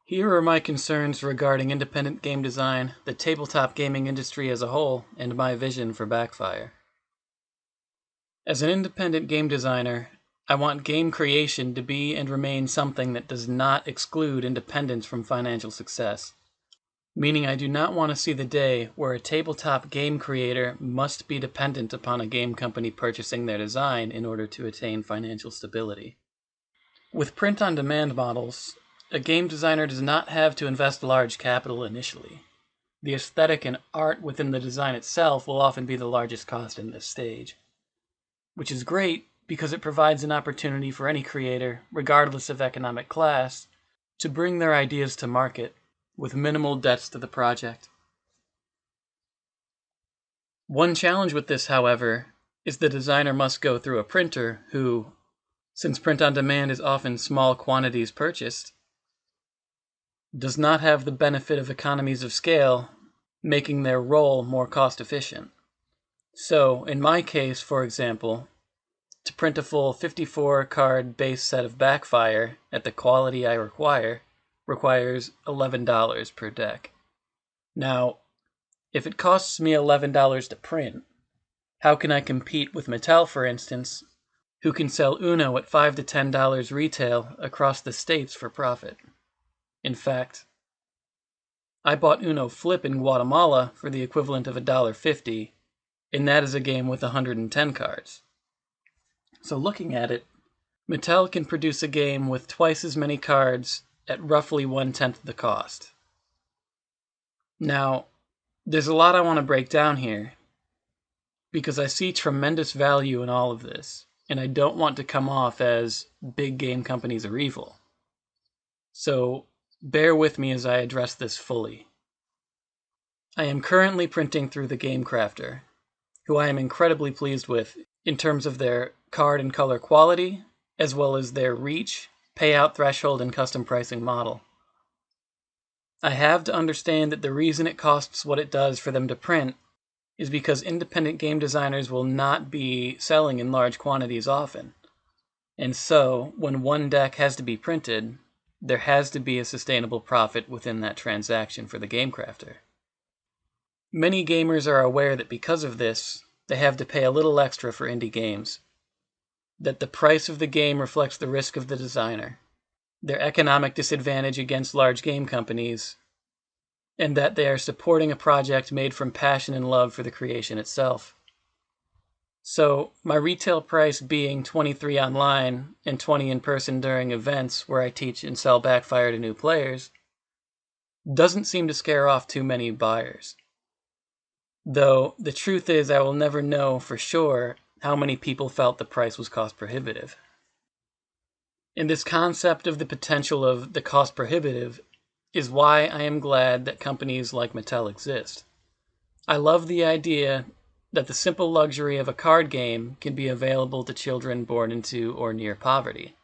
Here are my concerns regarding independent game design, the tabletop gaming industry as a whole, and my vision for Backfire. As an independent game designer, I want game creation to be and remain something that does not exclude independence from financial success. Meaning I do not want to see the day where a tabletop game creator must be dependent upon a game company purchasing their design in order to attain financial stability. With print-on-demand models, a game designer does not have to invest large capital initially. The aesthetic and art within the design itself will often be the largest cost in this stage, which is great because it provides an opportunity for any creator, regardless of economic class, to bring their ideas to market with minimal debts to the project. One challenge with this, however, is the designer must go through a printer who, since print-on-demand is often small quantities purchased, does not have the benefit of economies of scale, making their role more cost-efficient. So, in my case, for example, to print a full 54-card base set of Backfire at the quality I requires $11 per deck. Now, if it costs me $11 to print, how can I compete with Mattel, for instance, who can sell Uno at $5 to $10 retail across the states for profit? In fact, I bought Uno Flip in Guatemala for the equivalent of $1.50, and that is a game with 110 cards. So looking at it, Mattel can produce a game with twice as many cards at roughly 1/10 the cost. Now, there's a lot I want to break down here, because I see tremendous value in all of this, and I don't want to come off as big game companies are evil. So, bear with me as I address this fully. I am currently printing through the Game Crafter, who I am incredibly pleased with in terms of their card and color quality, as well as their reach, payout threshold, and custom pricing model. I have to understand that the reason it costs what it does for them to print is because independent game designers will not be selling in large quantities often. And so, when one deck has to be printed, there has to be a sustainable profit within that transaction for the Game Crafter. Many gamers are aware that because of this, they have to pay a little extra for indie games, that the price of the game reflects the risk of the designer, their economic disadvantage against large game companies, and that they are supporting a project made from passion and love for the creation itself. So, my retail price being $23 online and $20 in person during events where I teach and sell Backfire to new players doesn't seem to scare off too many buyers. Though, the truth is I will never know for sure how many people felt the price was cost prohibitive. And this concept of the potential of the cost prohibitive is why I am glad that companies like Mattel exist. I love the idea that the simple luxury of a card game can be available to children born into or near poverty.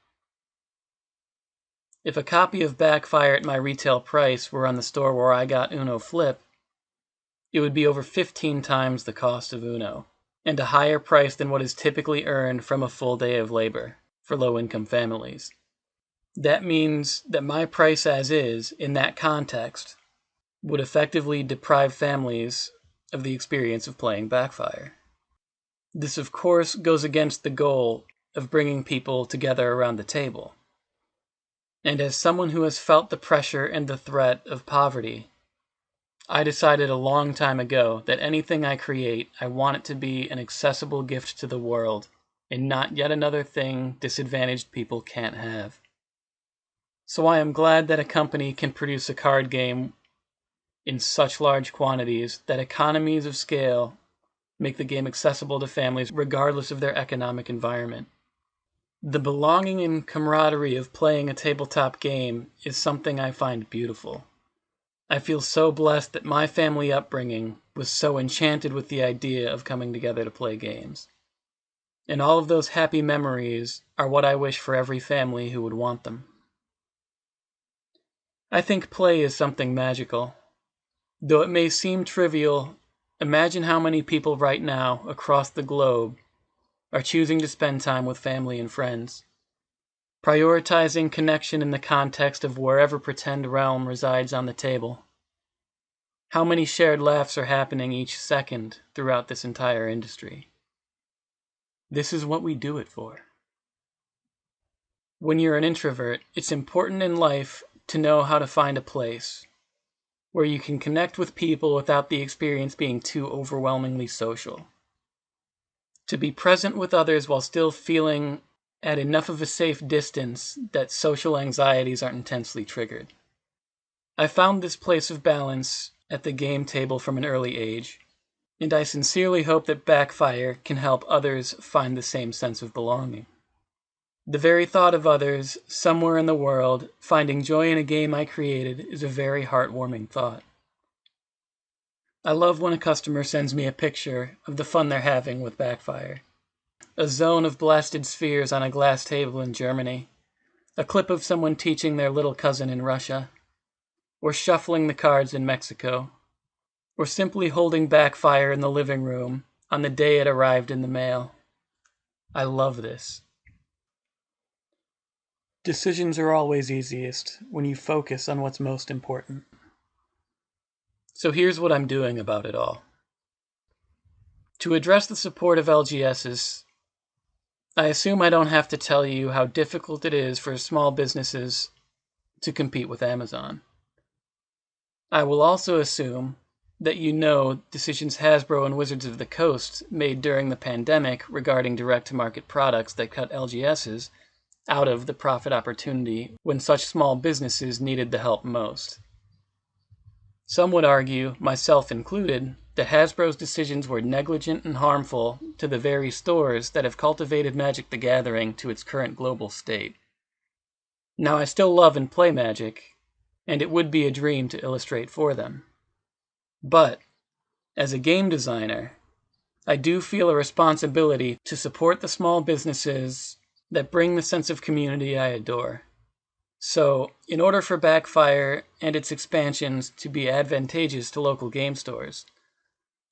If a copy of Backfire at my retail price were on the store where I got Uno Flip, it would be over 15 times the cost of Uno, and a higher price than what is typically earned from a full day of labor for low-income families. That means that my price as is, in that context, would effectively deprive families of the experience of playing Backfire. This, of course, goes against the goal of bringing people together around the table. And as someone who has felt the pressure and the threat of poverty, I decided a long time ago that anything I create, I want it to be an accessible gift to the world, and not yet another thing disadvantaged people can't have. So I am glad that a company can produce a card game in such large quantities that economies of scale make the game accessible to families regardless of their economic environment. The belonging and camaraderie of playing a tabletop game is something I find beautiful. I feel so blessed that my family upbringing was so enchanted with the idea of coming together to play games. And all of those happy memories are what I wish for every family who would want them. I think play is something magical. Though it may seem trivial, imagine how many people right now across the globe are choosing to spend time with family and friends. prioritizing connection in the context of wherever pretend realm resides on the table. How many shared laughs are happening each second throughout this entire industry? This is what we do it for. When you're an introvert, it's important in life to know how to find a place where you can connect with people without the experience being too overwhelmingly social. To be present with others while still feeling at enough of a safe distance that social anxieties aren't intensely triggered. I found this place of balance at the game table from an early age, and I sincerely hope that Backfire can help others find the same sense of belonging. The very thought of others, somewhere in the world, finding joy in a game I created is a very heartwarming thought. I love when a customer sends me a picture of the fun they're having with Backfire. A zone of blasted spheres on a glass table in Germany, a clip of someone teaching their little cousin in Russia, or shuffling the cards in Mexico, or simply holding Backfire in the living room on the day it arrived in the mail. I love this. Decisions are always easiest when you focus on what's most important. So here's what I'm doing about it all. To address the support of LGSs, I assume I don't have to tell you how difficult it is for small businesses to compete with Amazon. I will also assume that you know decisions Hasbro and Wizards of the Coast made during the pandemic regarding direct-to-market products that cut LGSs out of the profit opportunity when such small businesses needed the help most. Some would argue, myself included, that Hasbro's decisions were negligent and harmful to the very stores that have cultivated Magic the Gathering to its current global state. Now, I still love and play Magic, and it would be a dream to illustrate for them. But, as a game designer, I do feel a responsibility to support the small businesses that bring the sense of community I adore. So, in order for Backfire and its expansions to be advantageous to local game stores,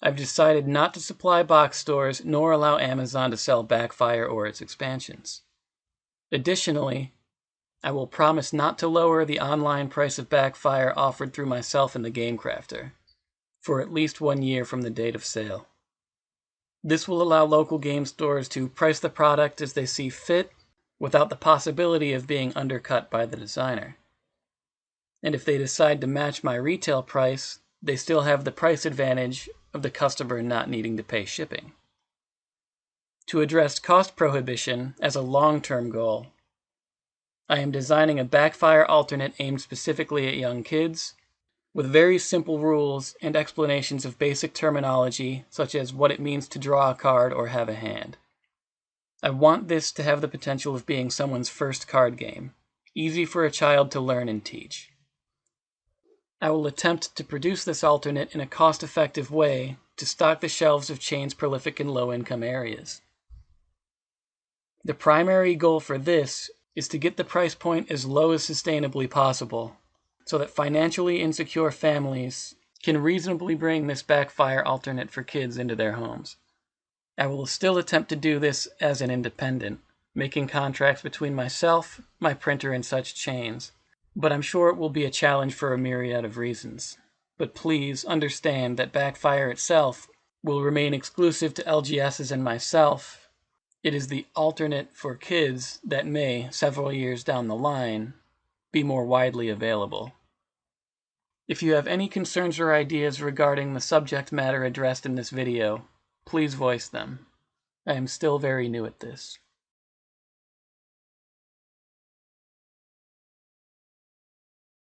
I've decided not to supply box stores nor allow Amazon to sell Backfire or its expansions. Additionally, I will promise not to lower the online price of Backfire offered through myself and the Game Crafter for at least 1 year from the date of sale. This will allow local game stores to price the product as they see fit without the possibility of being undercut by the designer. And if they decide to match my retail price, they still have the price advantage of the customer not needing to pay shipping. To address cost prohibition as a long-term goal, I am designing a Backfire alternate aimed specifically at young kids, with very simple rules and explanations of basic terminology, such as what it means to draw a card or have a hand. I want this to have the potential of being someone's first card game, easy for a child to learn and teach. I will attempt to produce this alternate in a cost-effective way to stock the shelves of chains prolific in low-income areas. The primary goal for this is to get the price point as low as sustainably possible, so that financially insecure families can reasonably bring this Backfire alternate for kids into their homes. I will still attempt to do this as an independent, making contracts between myself, my printer, and such chains, but I'm sure it will be a challenge for a myriad of reasons. But please understand that Backfire itself will remain exclusive to LGSs and myself. It is the alternate for kids that may, several years down the line, be more widely available. If you have any concerns or ideas regarding the subject matter addressed in this video, please voice them. I am still very new at this.